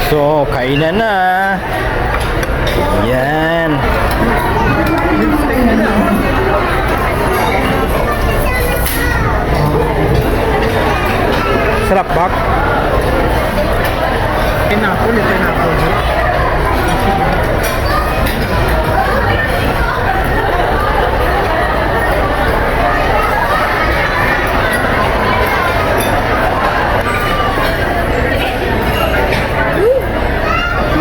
So, kainan na. Yan. Sarap bak. Pineapple.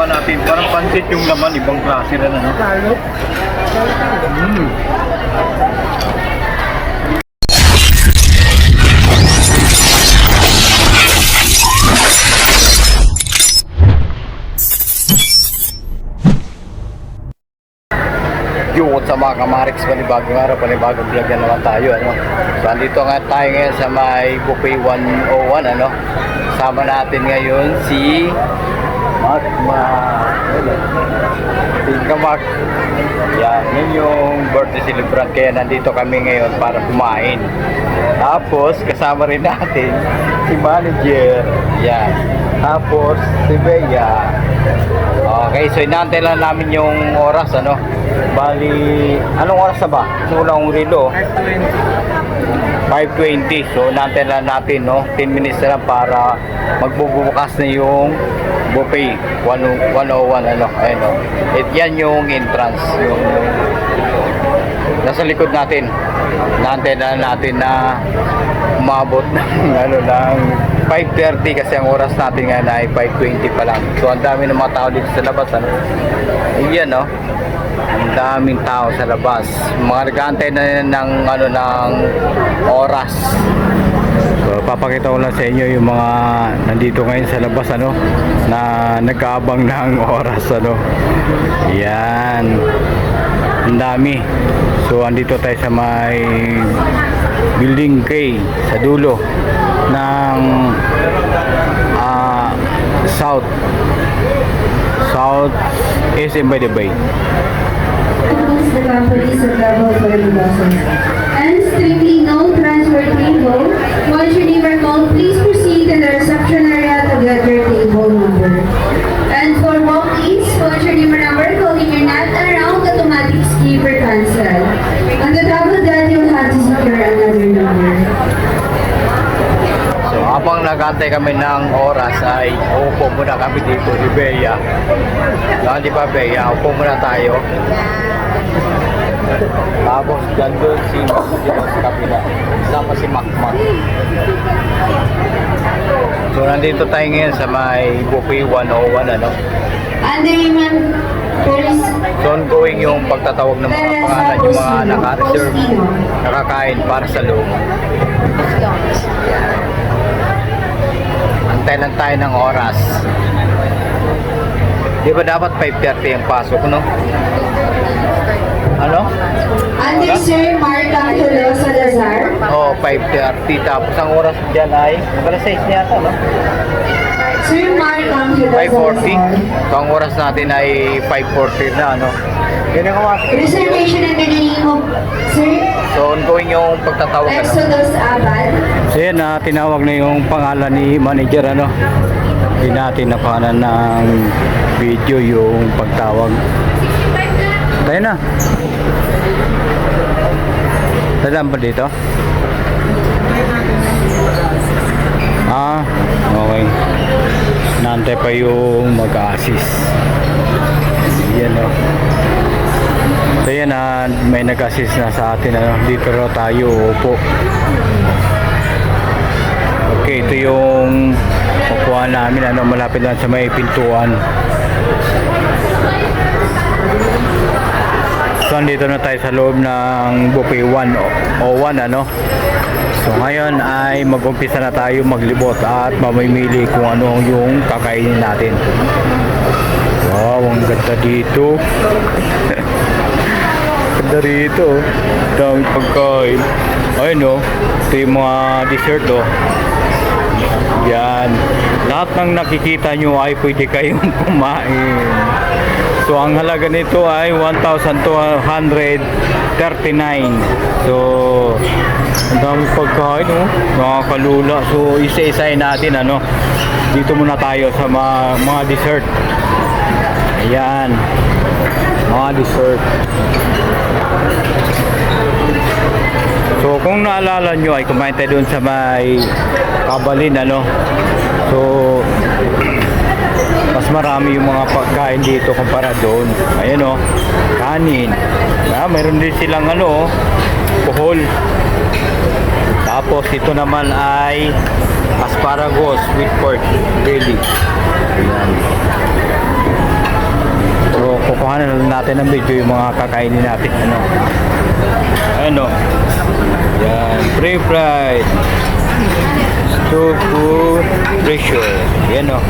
Natin parang pansit yung laman, ibang klase na no? Yo, what's up mga kamarix, panibagong araw, panibagong vlog na naman tayo, ano? So, andito nga tayo ngayon sa may Buffet 101, ano? Sama natin ngayon si Magma. Tingka Mag. Yan, yun yung birthday celebrant, kaya nandito kami ngayon para kumain. Tapos, kasama rin natin si manager. Yan. Tapos, si Bea. Okay, so inaantay lang namin yung oras, ano? Bali, anong oras na ba? Simula ang relo. 5:20. So, inaantay lang natin, no? 10 minutes na lang para magbubukas na yung buffet 101, ano? Ayun, no? Yan yung entrance. Yung nasa likod natin. Inaantay lang natin na umabot ng ano lang 5:30 kasi ang oras natin ngayon ay 5:20 pa lang. So ang dami ng mga tao dito sa labas, ano? Yan, no? Ang daming tao sa labas. Mga nag-aantay na ng ano ng oras. So papakita ko lang sa inyo yung mga nandito ngayon sa labas, ano, na nag-aabang ng oras, ano. Yan. Ang dami. So andito tayo sa may Building K sa dulo ng South SM by the Bay. The companies of level 30 buses. And strictly no transfer table. Once your name are called, please proceed to the reception area to get your table number. And for walk-ins, once your name and number, calling your not around, automatic skip or cancel. On the top of that, you'll have to secure another number. So habang nag-antay kami ng oras ay upo muna kami dito ni Bea. Yan, di ba Bea? Upo muna tayo. Tapos gandun si Makmak sa kapila. Sama si Makmak. So nandito tayo ngayon sa may Buffet 101, ano? Underman Police. So ongoing yung pagtatawag ng mga pangalan, yung mga naka-reserve, nakakain para sa loob. Antay lang tayo ng oras. Di ba dapat 5:30 ang pasok, no? Ano? Under Sir Mark Angelo Salazar. Oh, 5:30. Tapos ang oras dyan ay alas 6 yata, no? Sir Mark Angelo 5:40. Salazar. So ang oras natin ay 5:40 na, ano? Yun yung kamas. Reservation under the name of Sir So ongoing yung pagtatawag, ano? Exodus Abad. So yan na, tinawag na yung pangalan ni manager, ano? Hindi natin napanan ng video yung pagtawag. Tayo na. Talaan ba dito? Ah, okay. Nantay pa yung mag-assist. Yan, o. So yan na, may nag-assist na sa atin, ano? Dito raw tayo upo. Okay, ito yung upuan namin, ano, malapit lang sa may pintuan. So andito na tayo sa loob ng Buffet 101, ano. So ngayon ay mag-umpisa na tayo maglibot at mamimili kung ano yung kakainin natin. Wow, ang ganda dito. Ganda rito. Daming pagkain. Ayun, no. Ito yung mga dessert, oh. Yan. Lahat ng nakikita nyo ay pwede kayong kumain. So ang halaga nito ay 1,200 So, ang dami pagkain, oh. Nakakalula. So, isa-isahin natin, ano. Dito muna tayo sa mga dessert. Ayan. Mga dessert. So, kung naalala nyo, ay kumain tayo doon sa may Kabalin, ano. So, mas marami yung mga pagkain dito kumpara doon. Ayan, oh. Kanin. Mayroon din silang, ano, kuhol. Tapos, ito naman ay asparagus with pork belly. Ayan. So, kukuhanan natin ng video yung mga kakainin natin, ano. Ano? Yan, pre-fried tofu pressure. Yan, o.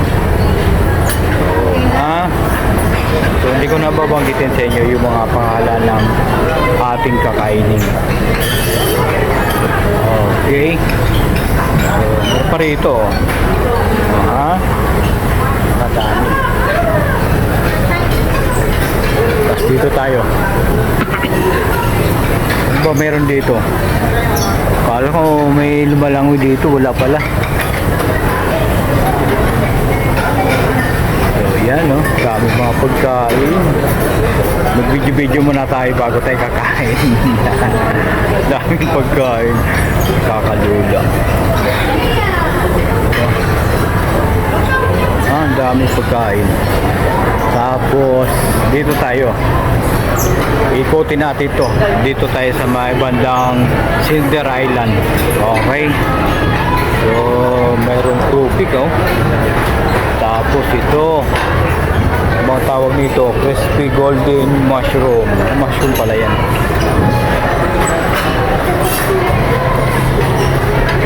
So, hindi ko nababanggitin sa inyo yung mga pangalan ng ating kakainin. Okay. So, pa rito, madami. Tapos dito tayo. Ano ba meron dito? Kala ko may lumalangoy dito, wala pala. So yan, no? Dami mga pagkain. Mag-video-video muna tayo bago tayo kakain. Daming pagkain. Kakalula. Ang daming pagkain. Tapos dito tayo. Ikutin natin to. Dito tayo sa may bandang Cinder Island. Okay. So mayroong tubig, oh. Tapos ito, mga tawag nito, crispy golden mushroom. Mushroom pala yan.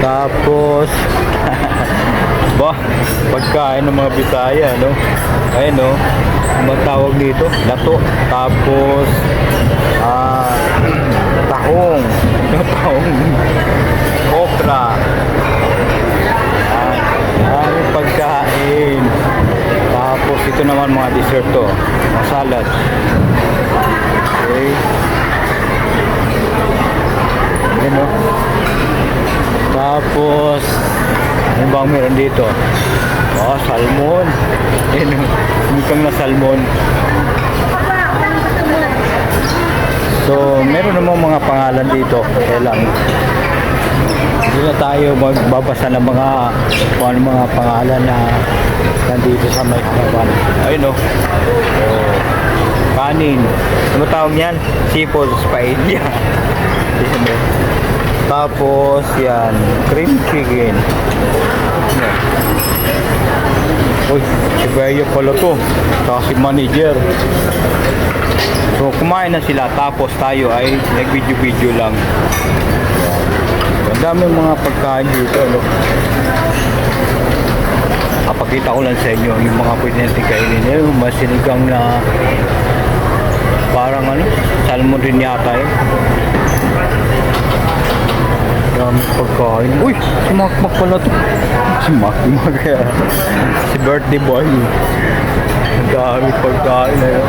Tapos ba, pagkain ng mga Bisaya, no? Ayun, no? Ang tawag dito, lato. Tapos tahong. Tahong. Okra. Ang pagkain. Tapos ito naman mga dessert to. Mga salad. Okay. Ayun, no? Tapos ano bang meron dito? Salmon. Bukang na salmon. So, meron namang mga pangalan dito. Kaya lang, hindi na tayo magbabasa ng kung ano mga pangalan na nandito sa may harapan. Ayun, no? So, kanin. Ano tawag yan? Seafood paella. Tapos, yan. Cream chicken. Uy, si Bayo pala to. Saka si manager. So, kumain na sila. Tapos tayo ay nag-video-video lang. Ang dami mga pagkain dito, no? Kapakita ko lang sa inyo yung mga pwede natin kainin. Yung masinigang na parang ano, salmon rin yata yun. Daming pagkain. Uy! Si Makmak pala to. Si Makmak. Si birthday boy. Daming pagkain na yun.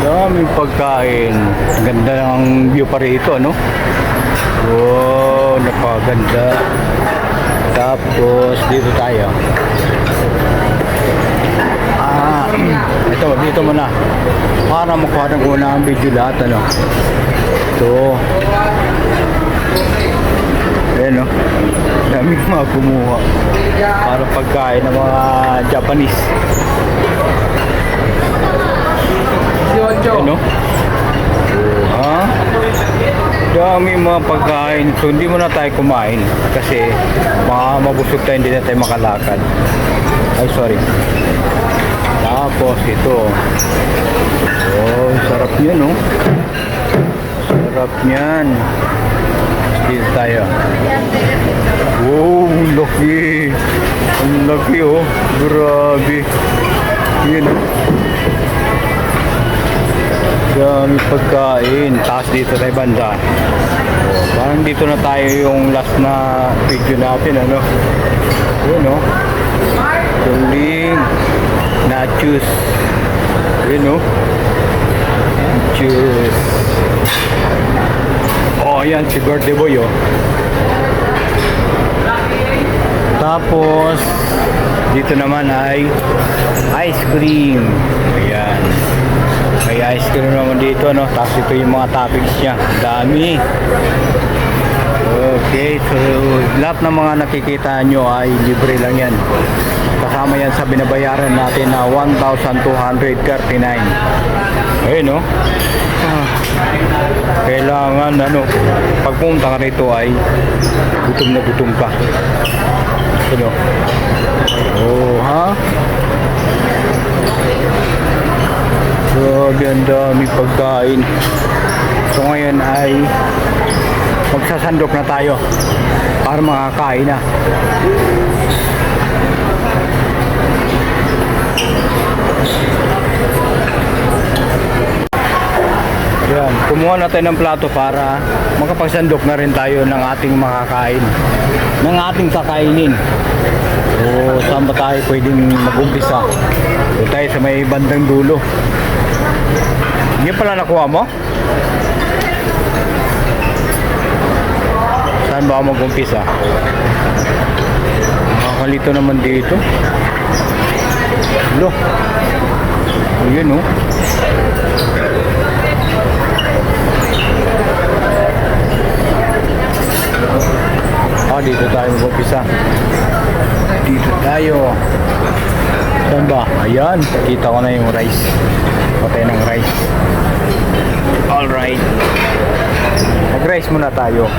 Daming pagkain. Ganda ng view pa rito, no? Wow, napaganda. Tapos dito tayo. Ito, dito muna. Para makuha ng unang video lahat, ano? Ito. Ayan, no? Dami mga kumuha. Para pagkain ng mga Japanese. Ayan, no? Dami mga pagkain. So hindi muna tayo kumain kasi mabusog tayo, hindi na tayo makalakad. Ay, sorry. Tapos ito. Oh, sarap niyan, no? Sarap niyan. Dito tayo. Wow, laki. Ang laki, oh. Grabe. Yan, oh. Dami pagkain. Taas dito tayo banda. Oh, parang dito na tayo yung last na video natin, ano? Yan, oh. Tuling. Nachos. Yun, no? Nachos. Ayan, si birthday boy, oh. Tapos, dito naman ay ice cream. Ayan. May ice cream naman dito, no? Tapos ito yung mga toppings niya. Ang dami. Okay, so lahat ng mga nakikita nyo ay libre lang yan. Kasama yan sa binabayaran natin na 1,239. Ayun, no? Kailangan, ano, pagpunta ka rito ay gutom na gutom ka. Ano? Oh, ha? Grabe, ang dami pagkain. So ngayon ay magsasandok na tayo para makakain na. Yan, kumuha na tayo ng plato para makapagsandok na rin tayo ng ating makakain, ng ating kakainin. O saan ba tayo pwedeng mag-umpisa? Doon tayo sa may bandang dulo. Hindi pala nakuha mo? Saan ba ako mag-umpisa? Nakakalito naman dito. Lo. Ayun, oh. Dito tayo mag-umpisa. Dito tayo. Saan ba? Ayan, kita ko na yung rice. Patay ng rice. Alright. Mag-rice muna tayo.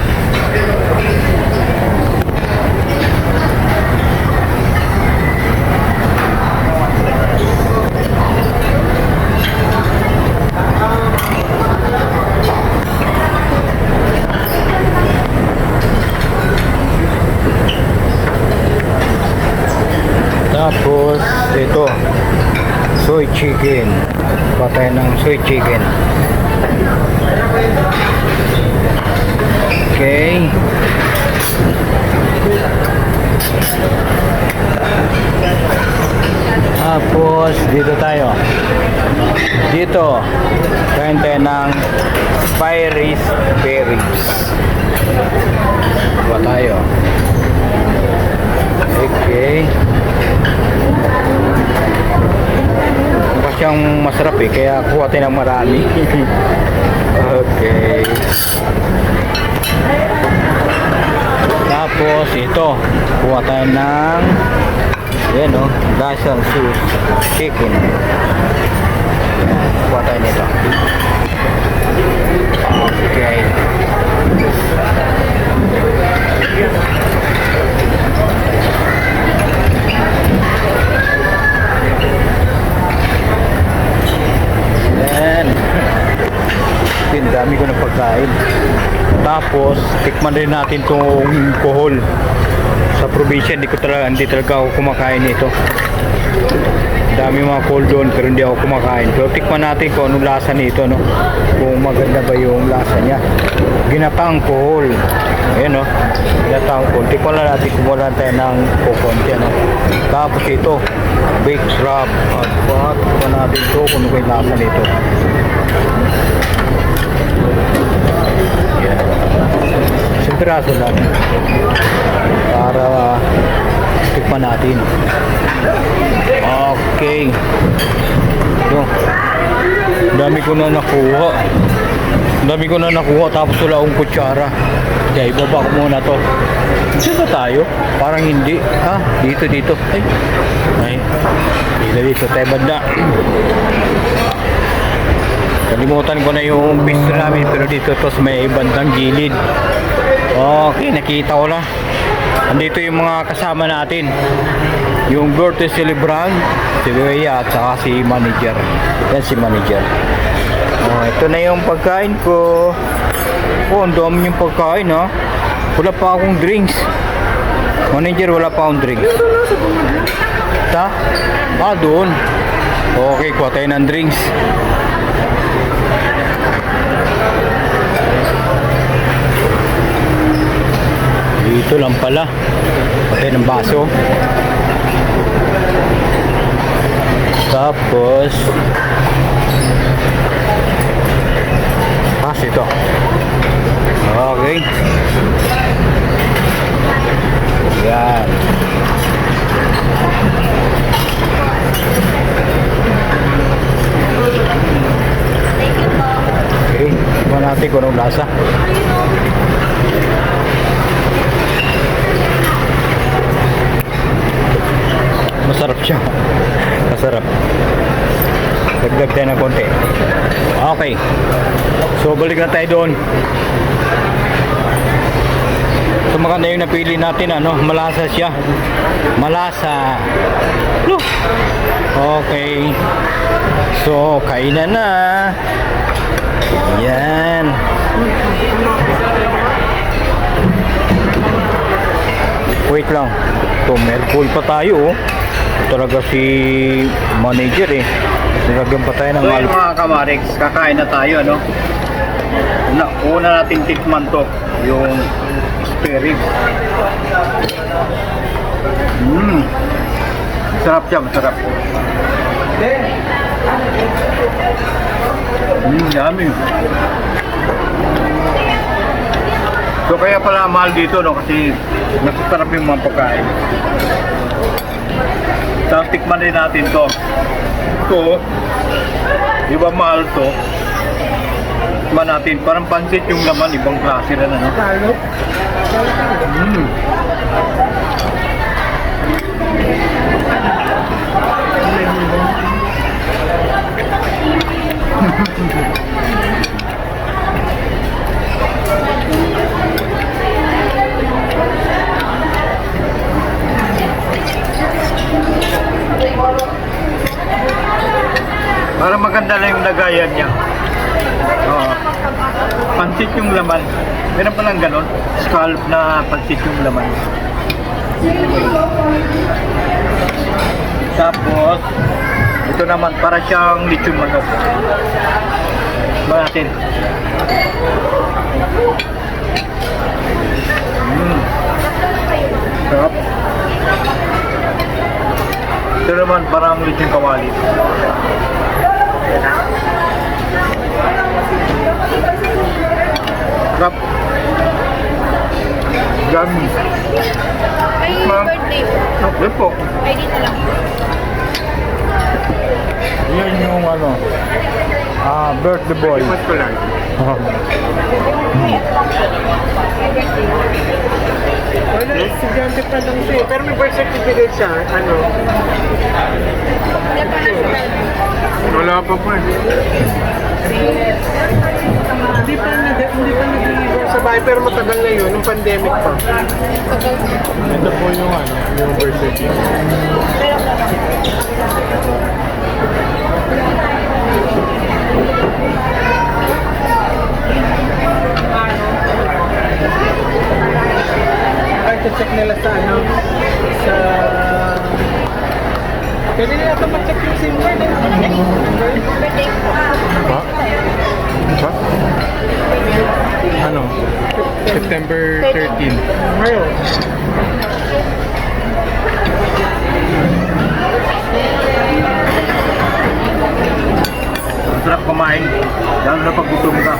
Tapos ito, soy chicken. Patay ng soy chicken. Okay. Tapos dito tayo. Dito kain tayo ng Spyris berries. Diba tayo? Okay. Mukha siyang masarap eh, kaya kuha tayo ng marami. Okay. Tapos ito, kuha tayo ng yan o, Russian sauce chicken. Kuha tayo nito. Okay. Ang dami ko ng pagkain. Tapos tikman rin natin itong kohol. Sa probinsya hindi talaga ako kumakain nito. Dami mga kohol doon pero hindi ako kumakain. Pero tikman natin kung anong lasa nito, no? Kung maganda ba yung lasa niya. Ginatang kohol. Ayan, no? Ginatang kohol. Tikman lang natin kung wala tayo ng kukonti, no? Tapos ito, baked crab. At tikman natin ito kung ano yung lasa nito. Yan. Isang piraso lang para tikman natin. Okay. Ito. Dami ko na nakuha tapos wala akong kutsara. Kaya ibaba ko muna to. Saan ba tayo? Parang hindi. Dito. Ay. Dito tayo banda. Kalimutan ko na yung pistol namin pero dito to sa may bandang gilid. Okay, nakita ko na. Andito yung mga kasama natin. Yung birthday celebrant, si Bea at saka si manager. Yan si manager. Ito na yung pagkain ko. Ang dami yung pagkain, ha. Wala pa akong drinks. Manager, wala pa akong drinks. Doon. Okay, kuha tayo ng drinks. Dito lang pala. Patay ng baso. Tapos ito. Okay. Masarap siya. Masarap. Dagdag tayo ng konti. Okay. So, balik na tayo doon. So, maganda yung napili natin, ano? Malasa siya. Malasa. Look. Okay. So, kainan na. Yan. Wait lang. So, Merkul pa tayo, oh. Talaga si manager, eh. Nilagyan pa tayo ng So yun mga kamarix, kakain na tayo, ano? Una natin tikman to, yung spare ribs. Masarap siya, masarap. Yummy. So kaya pala mahal dito, no? Kasi masasarap yung mga pagkain. Tapos tikman din natin to. Ito, di ba mahal to? Tikman natin, parang pansit yung laman, ibang klase rin, ano? Para maganda lang yung lagayan niya. Oo. Pansit yung laman. Meron palang ganon. Scallop na pansit yung laman. Tapos, ito naman para siyang lechon manok. Tignan natin. Sarap. Ito naman parang lechon kawali. Sarap. Yummy. Ay, Ma'am. birthday po. Okay po. Ay, dito lang. Yan yung ano, birthday boy. Mas ko lang. Wala, estudyante pa lang siya. Pero may birth certificate siya. Ano? Hindi pa national. Wala pa po eh. Hindi pa nag-deliver sa bahay. Pero matagal na yun. Nung pandemic pa. Ito po yung ano, yung birth certificate. Kahit check nila sa ano. Sa... Pwede nila ito ma-check yung SIM card. Birthday po. Ba? Ba? Ano? September 13. Ngayon. Masarap kumain. Lalo na pag gutom ka.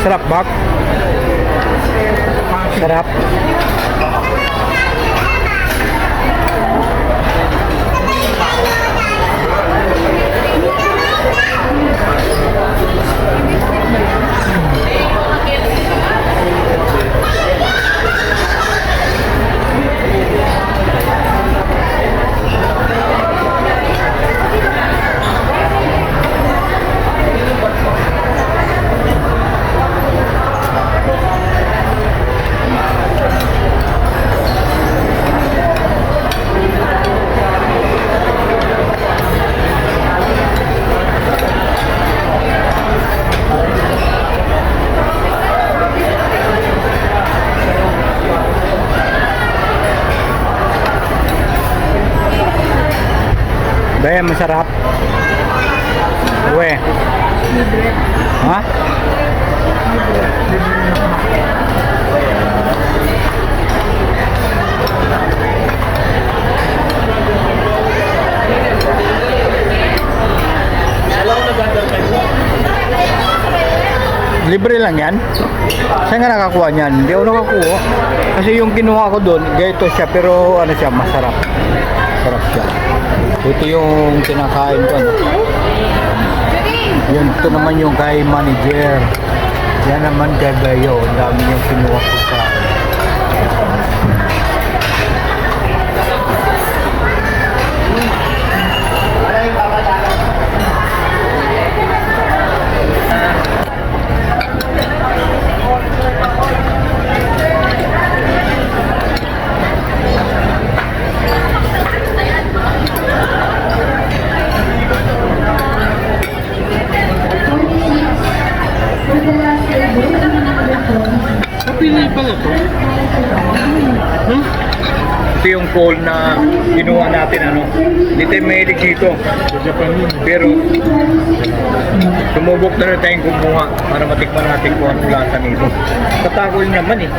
Sarap, Bak? Sarap. Dahil masarap. Uwe. Ha? Libre lang yan? Saan ka nakakuha niyan? Hindi ako nakakuha. Kasi yung kinuha ko doon, ganito siya, pero ano siya, masarap. Masarap siya. Ito yung kinakain ko. Ano? Yun, ito naman yung kay manager. Yan naman kay Bayo. Ang dami yung kinuha ko sa For the last table, Kapili pala to. Hmm? Ito yung call na ginawa natin, ano. Hindi tayo mahilig dito. Sa Japan yun. Pero, sumubok na rin tayong kumuha para matikman natin kung anong lasa nito. Katagoy naman eh.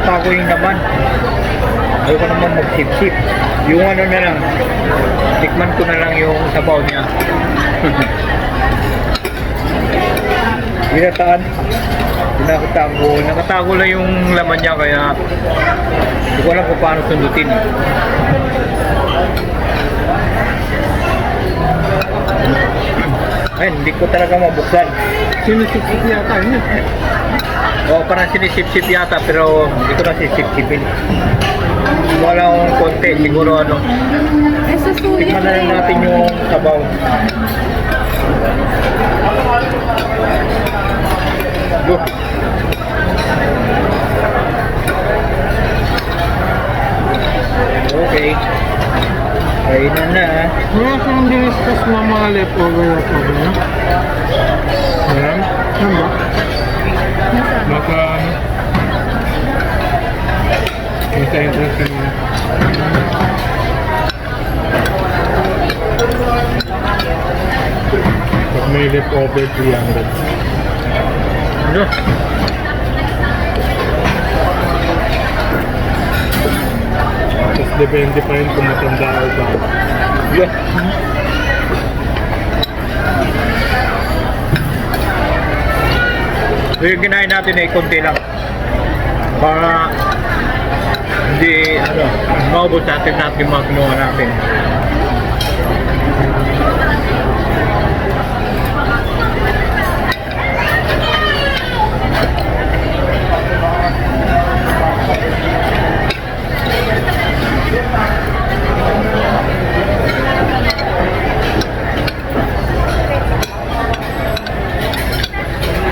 Katagoy naman. Ayaw ko naman mag-sip-sip. Yung ano na lang, tikman ko na lang yung sabaw niya. Binataan. Nakatago. Nakatago lang yung laman niya kaya hindi ko alam kung paano sundutin. Ayun, hindi ko talaga mabuksan. Sinusip-sip yata yun. O, parang sinisip-sip yata pero hindi ko na sisip-sipin. Wala akong konti, siguro ano. Eh, sa sulit Tikman na lang natin yung sabaw. Look. Okay. Kainan na. Wala kang diniscuss na mga leftover. No? Ayan. Ano ba? Baka nasa entrance kanina. Pag may leftover 300. Ano? Tapos depende pa rin kung matanda o ba. Yeah. So yung kinain natin ay konti lang. Para hindi maubos natin yung mga kinuha natin.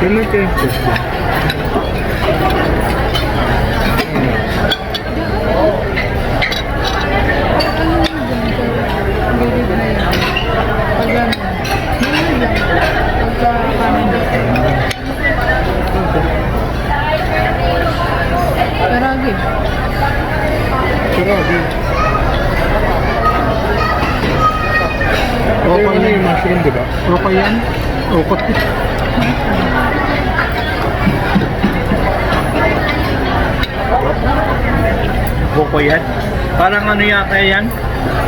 Yun lang kayo. Karagi. Grabe. Okay na yung mushroom, di ba? Okay yan? Okay. Boko yan. Parang ano yata yan?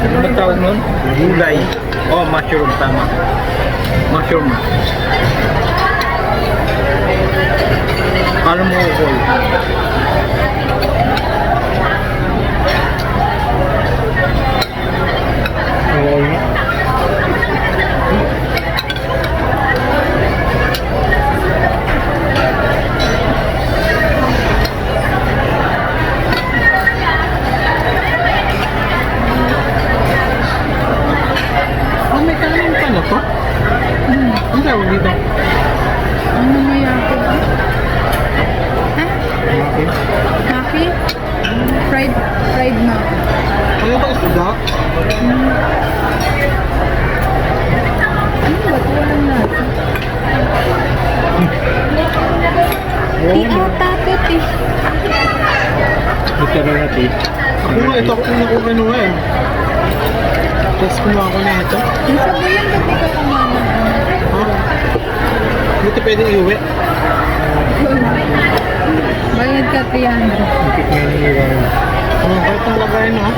Ano ba tawag nun? Gulay. Oh, mushroom, tama. Mushroom. Paano mo ukol? Okay na. Oh, may kanin pa na to? Ang tawag dito? Ano may yaki? Maki. Maki? Fried maki. Ano ba isda? Ano ba? Walang nasa. Di ata to, eh. Dito na natin. Ako nga, ito ako nakuha kinuha eh. Tapos kumuha ko na ito. Nasa ba yan? Ba't di ka kumana? Ha? Dito pwedeng iuwi. Bayad ka 300. Ikit nga yung iwan. Kahit ang lagayin no?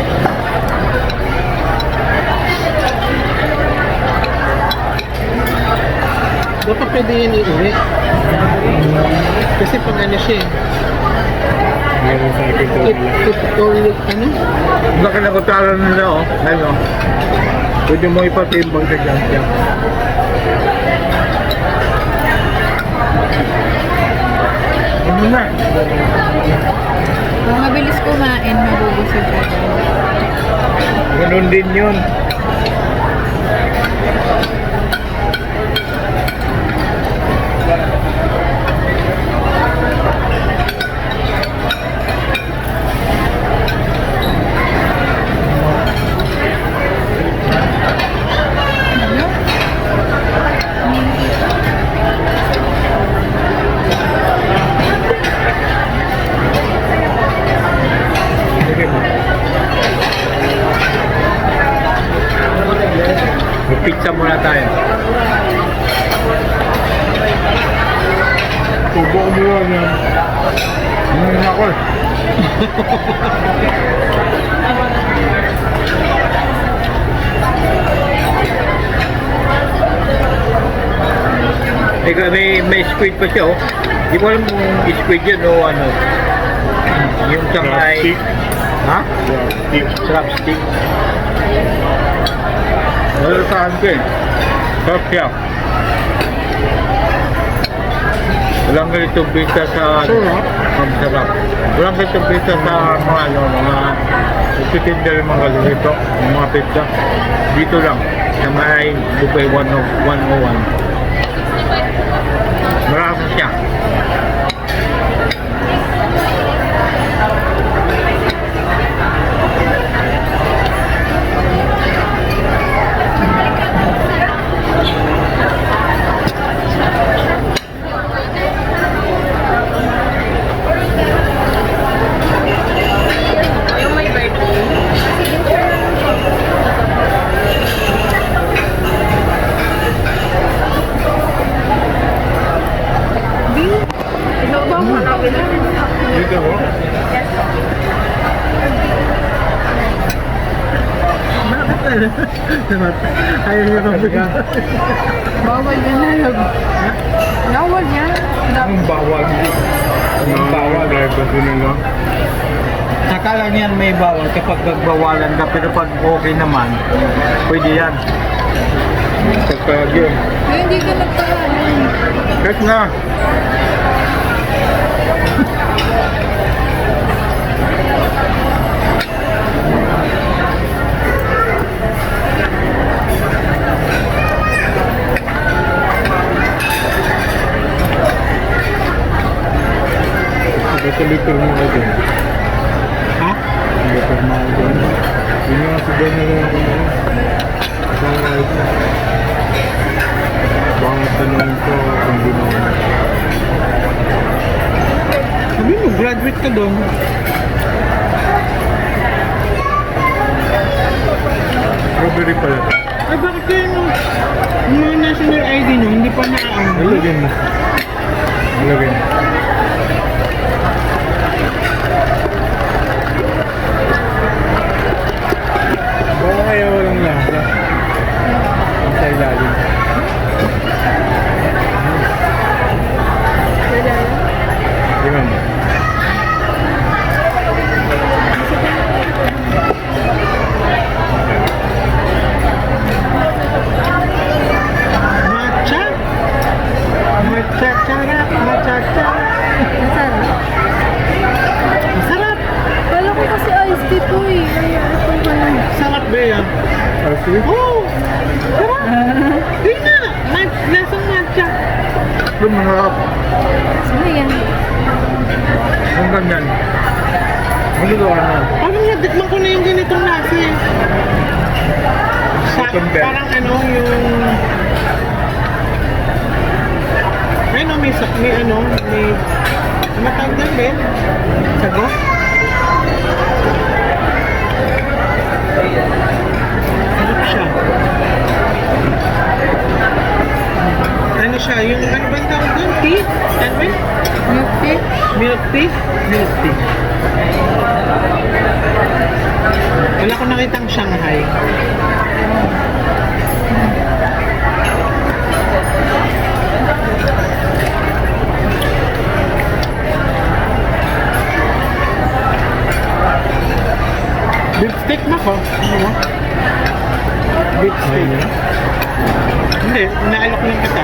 Dapat pwede pwede yan iuwi. Kasi pag ano siya eh. Meron sa akin to. Ano? Laki na kutala nila, oh. Ayun, oh. Pwede mo ipatimbang sa dyan. Ano na? Kung mabilis kumain, mabubusog ka. Ganun din yun. Sige mo. Mag-pizza muna tayo. Tubo ko mo yan. Ako. May squid pa siya, oh. Di ko alam kung squid yun o ano. Yung sa may... Chopstick. Ha? Chopstick. Crab stick. Wala saan ko eh. Sarap siya. Walang ganitong pizza sa... Sarap? Ang sarap. Walang ganitong pizza sa mga ano, mga... Nagtitinda rin mga ganito, yung mga pizza. Dito lang. Sa may buffet 101. Marami siya. Dito ko. Ayaw niya pa Bawal yan na. Bawal yan. Ang bawal. Ang bawal. Driver ko na lang. Saka lang yan may bawal kapag nagbawalan ka, pero pag okay naman, pwede yan. Saka yun. Kaya hindi ka nagpakain. Kahit na. Ito liter mo ka dun. Ha? Liter mo ka dun. Yun nga si Ben na lang ako na yun. Isang right na. Baka tanong ko kung di mo. Sabi mo, graduate ka doon. Strawberry pala. Ay, bakit kayo yung mga national ID nyo, hindi pa naaano? Ilagay mo. Ilagay mo. Baka kaya walang lasa. Ang sa ilalim. Di ba mo? Matcha? Matcha, charap, matcha, charap. Masarap. Masarap. Kala ko kasi iced tea po eh. Kaya ito pa lang. Sarap ba yan? Kasi? Oo! Sarap! Yun na! Lasang matcha. Lumarap. Ano yan? Ang ganyan. Maluluan na. Parang natikman ko na yung ganitong lasa eh. Cucumber. Parang ano yung... Ano, may ano, may... Matawag na ba? Sago? Sarap siya. Ano siya, yung ano ba ang tawag doon? Tea? Ano ba? Milk tea? Milk tea? Milk tea. Wala ko nakitang Shanghai. Beef steak na ko. Ano mo? Beef steak. Hindi, inaalok lang kita.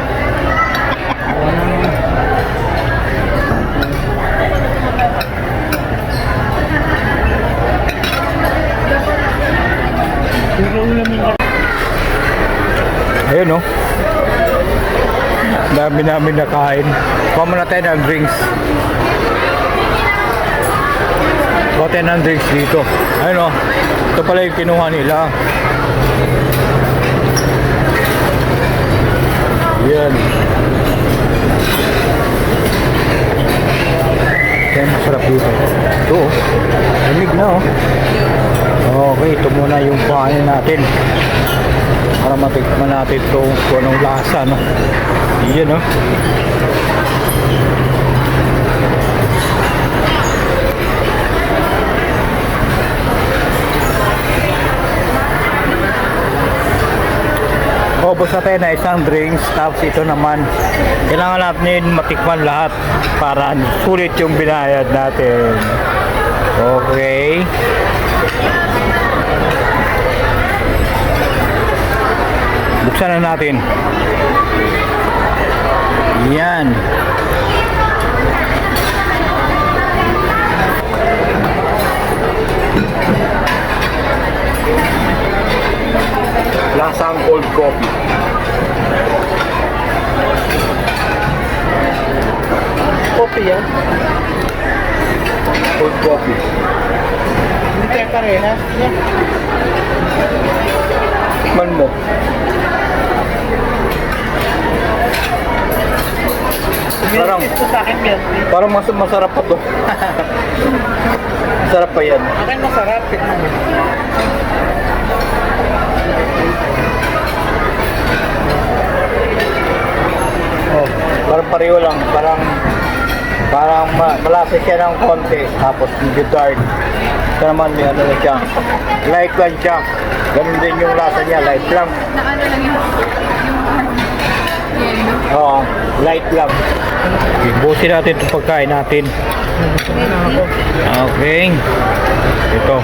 Pero ulam yung Ayun, no? Dami namin nakain. Kuha muna tayo ng drinks. Kuha tayo ng drinks dito. Ayun, no? Ito pala yung kinuha nila. Yan. Yan, masarap dito. Ito, oh. Lamig na, oh. Okay, ito muna yung kain natin. Para matikman natin ito kung anong lasa, no? Yan, no? Ubos natin na isang drinks, tapos ito naman kailangan natin matikman lahat para sulit yung binayad natin. Okay. Buksan na natin. Yan. Lasang cold coffee. coffee yan. Cold coffee. Hindi tayo parehas. Yan. Man mo. Parang, Ito sa akin yan. parang masarap pa to. Masarap pa yan. Akin masarap. Tignan mo. Oh, parang pareho lang. Parang malasa siya ng konti. Tapos medyo dark. Ito naman may ano na siya. Light lang siya. Ganun din yung lasa niya. Light lang. Na ano lang yung yellow. Oo, light lang. Ibusin natin itong pagkain natin. Okay. Ito.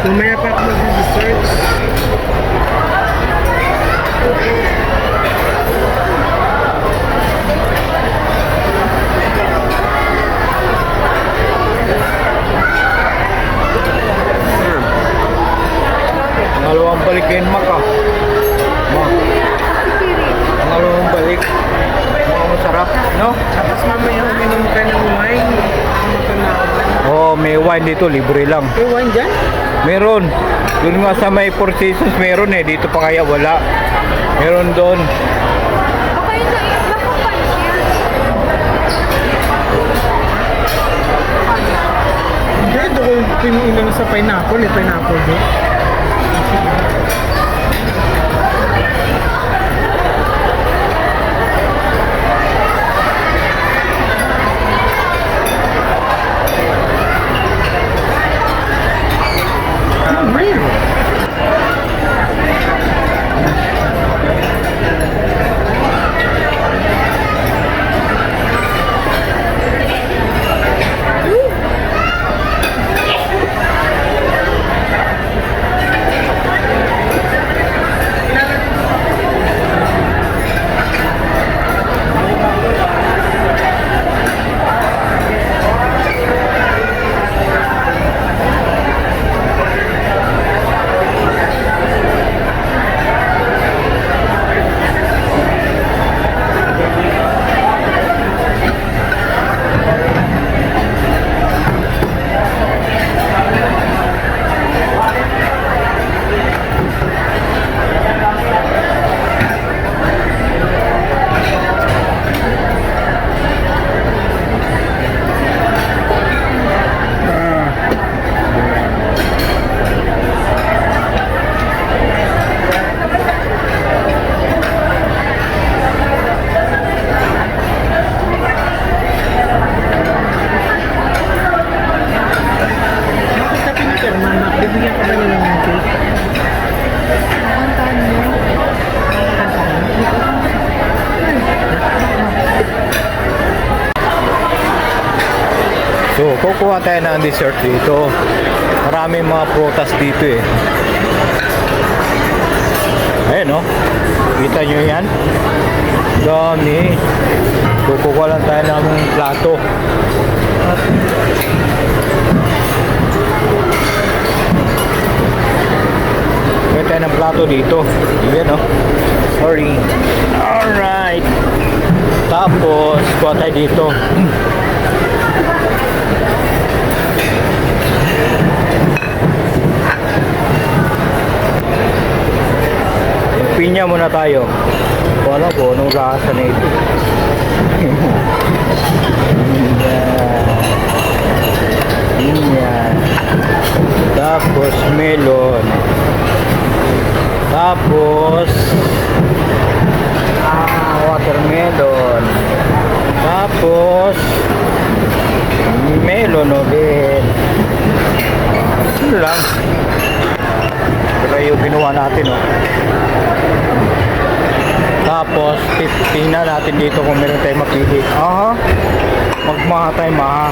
Mamaya pa ako mag-research. Pangalawang balik din maka. Pangalawang balik. Mga masarap, no? Tapos mamaya uminom ka ng wine. Oh, may wine dito, libre lang. May wine dyan? Meron. Doon nga sa may Four Seasons meron eh. Dito pa kaya wala. Meron doon. Okay na eh. Nakapansin. Hindi, doon ko pinuunan sa pineapple. Pineapple doon. So, kukuha tayo ng dessert dito. Maraming mga prutas dito eh. Ayan o. Kita nyo yan? Dami. Kukuha lang tayo ng plato. Kukuha tayo ng plato dito. Ayan o. Sorry. Alright. Tapos, kuha tayo dito. Pinya muna tayo. Wala ko anong lasa na ito. Pinya. Tapos melon. Tapos watermelon. Tapos melon ulit. Ano lang. Pero yung ginawa natin Tapos tingnan natin dito kung meron tayong mapili. Aha. Magmaha tayo maha.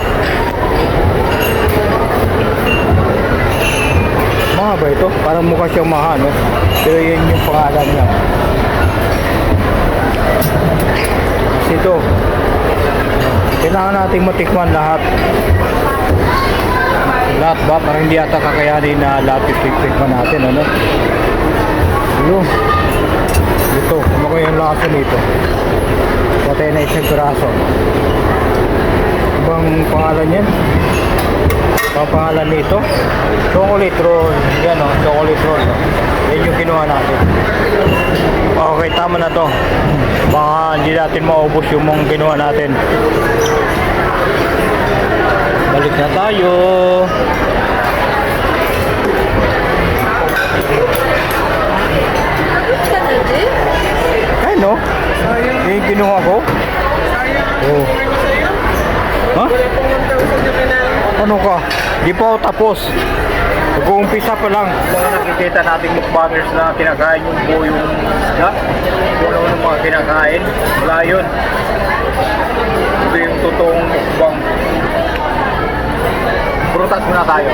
Maha ba ito? Parang mukha siyang maha, no? Pero yun yung pangalan niya. Ito. Kailangan nating matikman lahat. Lahat ba? Parang hindi ata kakayanin na lahat itikman natin, ano? Yun. Ito, ano ko yung lasa nito? Patay na isang piraso. Ibang pangalan yan? Ibang pangalan nito? Chocolate roll. Yan o, chocolate roll. Yan yung kinuha natin. Okay, tama na to. Baka hindi natin maubos yung mong kinuha natin. Balik na tayo. Ay no? Yung kinuha ko? Oh. Ha? Ano ka? Di pa ako tapos. Nag-uumpisa pa lang. Mga nakikita nating mukbangers na kinakain yung buo yung isda. Kung ano ng mga kinakain. Wala yun. Ito yung totoong mukbang. Prutas muna tayo.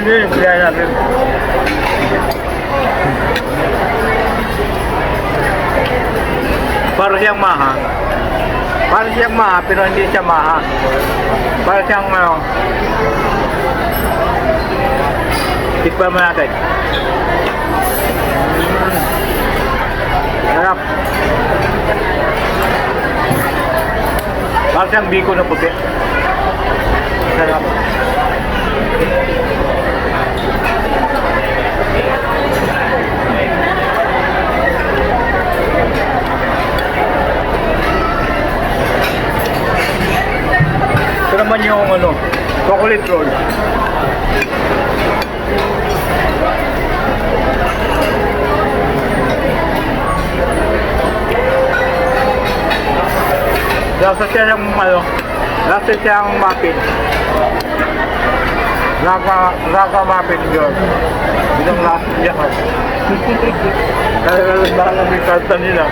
din, kaya natin. Para siyang maha. Para siyang maha, pero hindi siya maha. Para siyang, tikpan mo natin. Sarap. Para siyang biko na puti. Sarap. Ito naman yung chocolate roll. Lasa siya ng lasa siyang muffin. Raka muffin yun. Binang lasa niya. Talagang baka lang yung karta nila.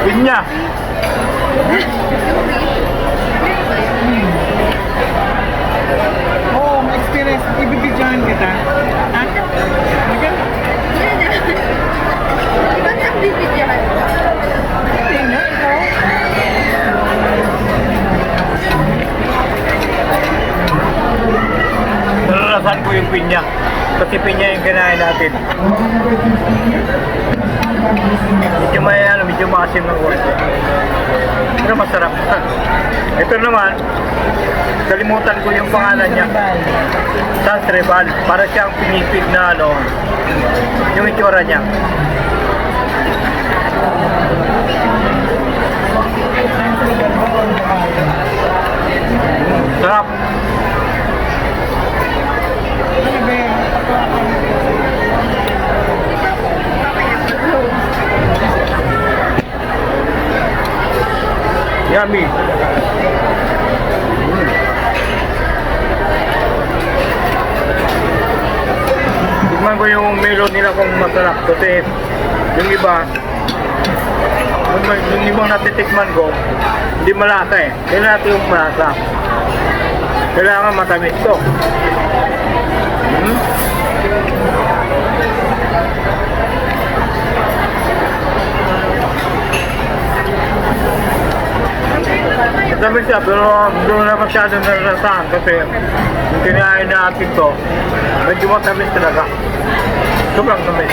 Pinya. Oo, ma-experience. Ibibidyohan kita. Ha? Maganda. Ba't ang bibigyan? Tingnan, ikaw. Nararasan ko yung pinya. Kasi pinya yung kinain natin. Medyo maasim ng konti. Pero masarap. Ito naman, kalimutan ko yung pangalan niya. Sans Rival. Para siyang pinipig na yung itsura niya. Sarap. Ano ba yan? Yummy. Tignan ko yung melon nila kung masarap. Kasi yung iba, yung ibang natitikman ko, hindi malasa eh. Kailangan natin yung malasa. Kailangan matamis to. Matamis siya, pero doon na masyadong narasahan kasi yung kinain natin to, medyo matamis talaga. Sobrang tamis.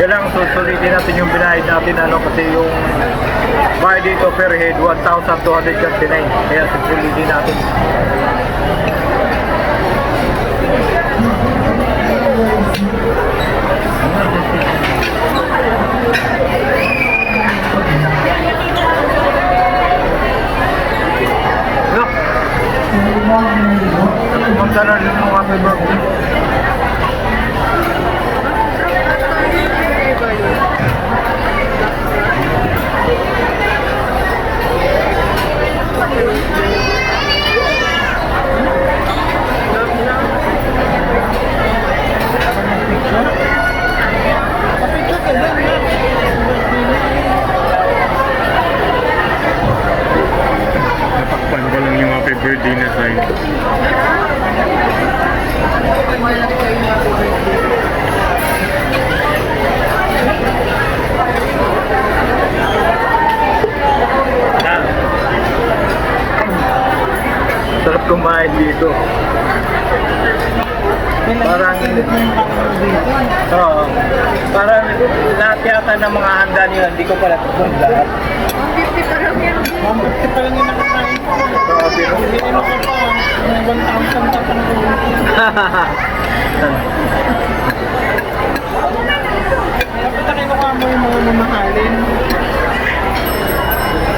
Kailangan susulitin natin yung binayad natin kasi yung bayad dito per head 1,239. Kaya susulitin natin. Look! Magkano rin yung mga birthday? Natakpan ko lang yung happy birthday na sign. Sarap kumain dito. Parang, parang lahat yata ng mga handa nila, hindi ko pala kung lahat. 150 pa lang yan. 150 pa lang yung nakakain ko. Pero, Hindi mo ko pa. 1,000 pa pang dapat na kinuha mo yung mga mamahalin.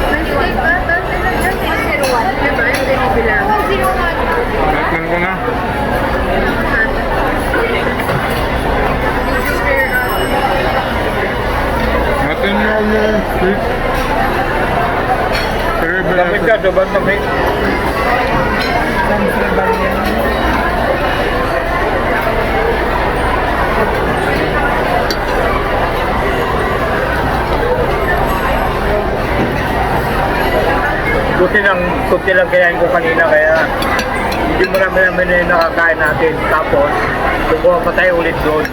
Nag-stay pa? Tapos nag-stay 01. Diba? Hindi mo bilang. 01. Tatlan ko na. Lamig ka, sobrang lamig. Kunti lang kayain ko kanina, kaya hindi marami namin na yung nakakain natin. Tapos, kukuha pa tayo ulit doon.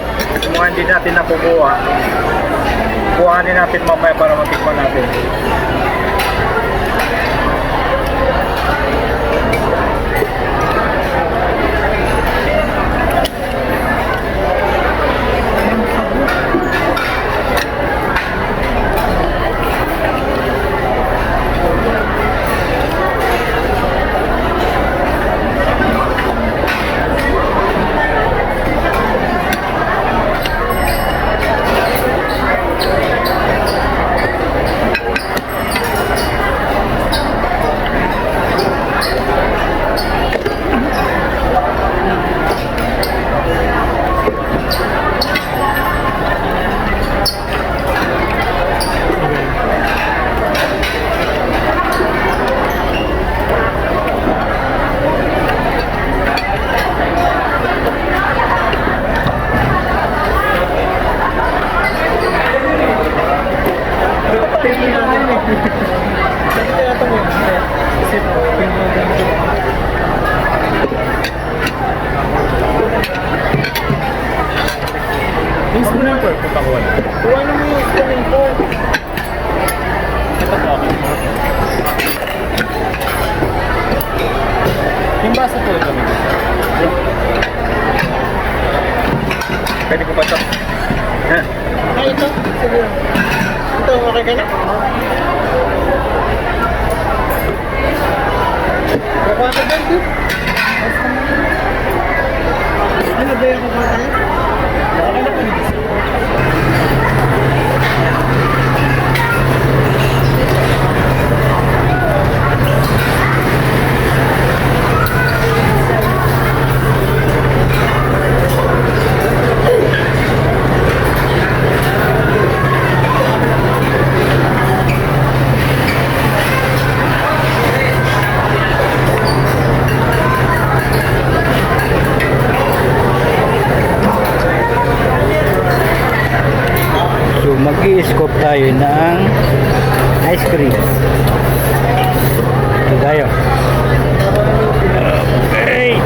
Kung mga hindi natin nakukuha, kuhanin natin mamaya para matikman natin. Yung basa po ito. Pwede ko pa ito. Ay, ito. Sige. Ito, okay ka na? Kukuha ka dyan, dude. Ano ba yung kukuha tayo? Okay na po. So mag-i-scoop tayo ng ice cream. Ito tayo. Okay.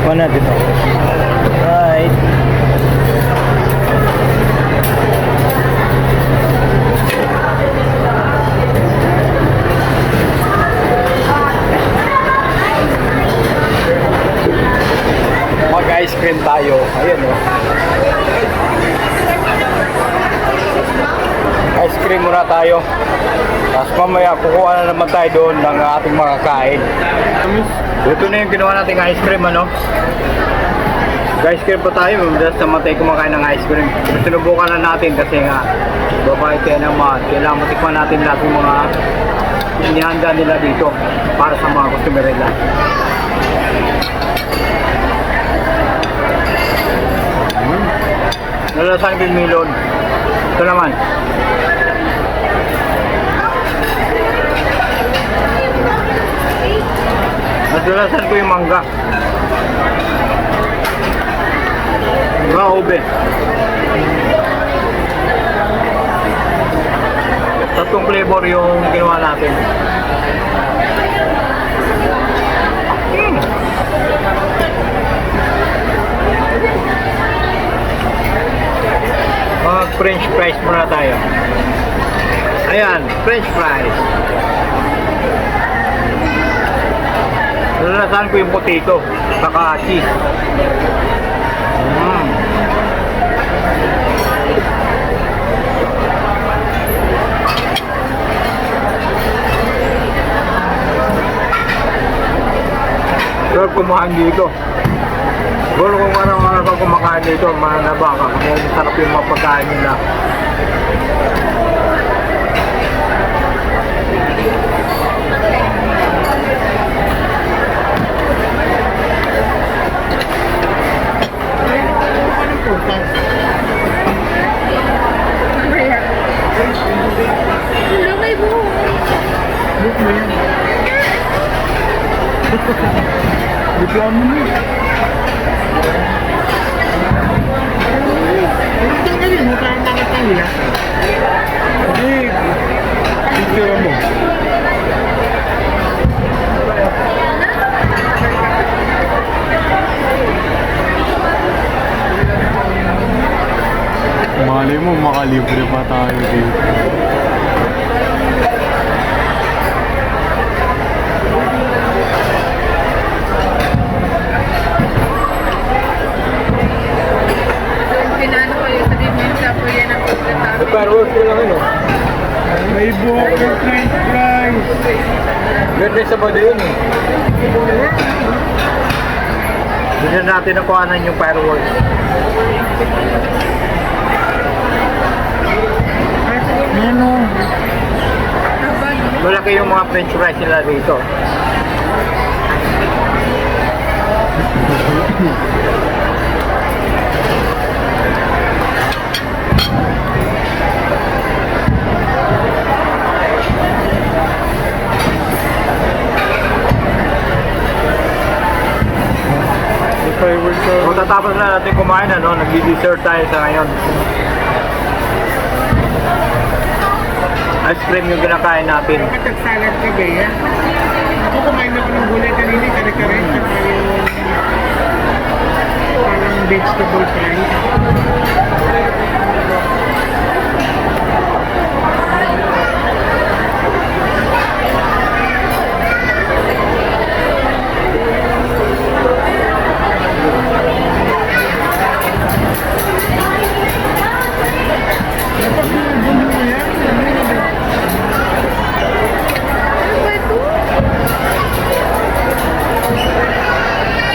Kuha natin ito. Right. Mag-ice cream tayo. Ayan o. Ice cream muna tayo. Tapos mamaya kukuha na naman tayo doon ng ating mga kain. Ito na yung ginawa nating ice cream, ano? Ice cream pa tayo, madalas naman tayo kumakain ng ice cream. Sinubukan na natin kasi nga babae tayo naman. Kailangan matikman natin lahat yung mga inihanda nila dito para sa mga customer nila. Nalasan yung melon. Ito naman. Nadalasan ko yung mangga. Mga ube. Tatlong flavor yung ginawa natin. French fries muna tayo. Ayan, French fries. Nalalasahan ko yung potato, saka cheese. kumain dito. Siguro kung araw-araw ka kumakain dito, manabaka. Kung sarap yung mga pagkain nila. Wala may buhok. Reklamo mo. Ito nga yun, mukha ang takot lang nila. Hindi. Picture mo. Malay mo, makalibre pa tayo dito. Pinano ko yung sabihin mo sa po yan ang pagkatapos. Pero ko lang yun, oh. May buhok ng french fries. Ganda sa bado yun, eh. Bigyan natin ang kuhanan yung fireworks. Ano? Malaki yung mga french fries nila dito. Fireworks ko. Kung tatapos na natin kumain, ano, nag-dessert tayo sa ngayon. Ice cream yung kinakain natin. Kapag salad ka ba yan? Ako kumain ako ng gulay kanina, kare-kare, saka yung parang vegetable fries.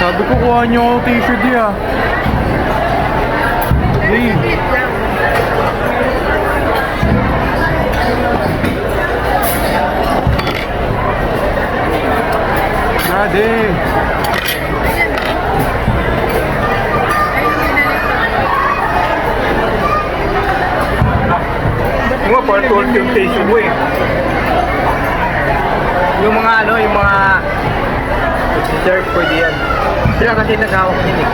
Sabi ko kuha niyo ako t-shirt niya. Hey. Nade. Yung mga parang yung taste mo, eh. Yung mga ano, yung mga dessert pwede yan. Sila kasi nag-hawak yun, eh.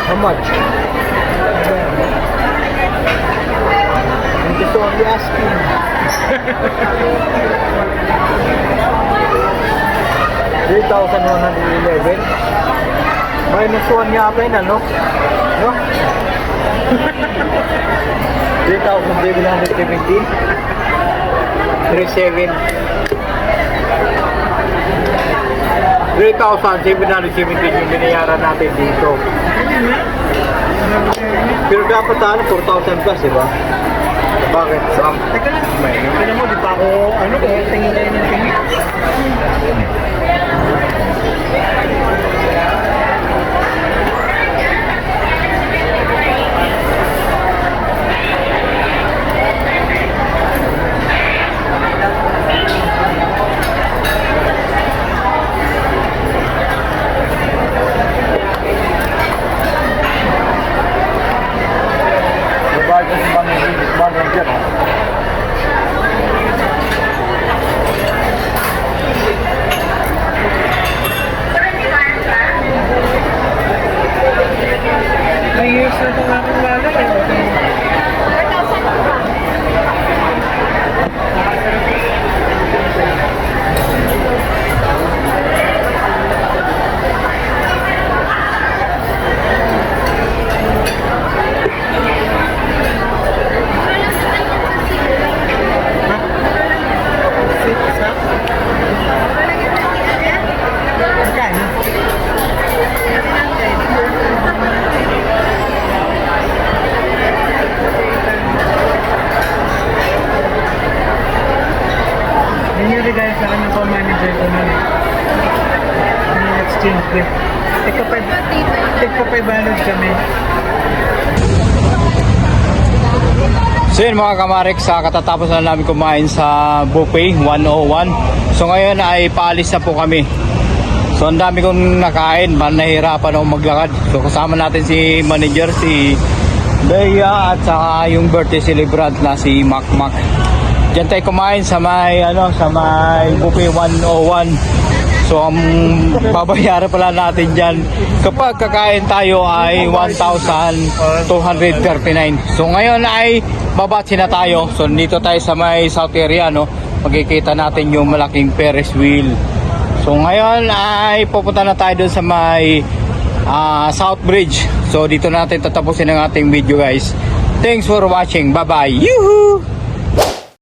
How much? I'm just only asking. $3,111. Minus 1 yata yun, ano? No? 3,717. 37. 3,717 yung binayaran natin dito. Pero dapat ano, 4,000 plus, di ba? Bakit? Teka lang, ano mo, di pa ako, ano, tingin tayo ng tingin. sa kanya po manager ko nun. Exchange gift. Tigpa 500 kami. So yun mga kamarik, sa katatapos na namin kumain sa buffet 101. So ngayon ay paalis na po kami. So ang dami kong nakain, nahihirapan ako maglakad. So kasama natin si manager, si Bea, at saka yung birthday celebrant na si Mac Mac. Diyan tayo kumain sa may buffet 101. So ang babayaran pala natin dyan kapag kakain tayo ay 1,239. So ngayon ay babatsi na tayo. So dito tayo sa may south area, no? Magkikita natin yung malaking Ferris wheel. So ngayon ay pupunta na tayo doon sa may South Bridge. So dito natin tatapusin ang ating video, guys. Thanks for watching. Bye bye. Yoo-hoo!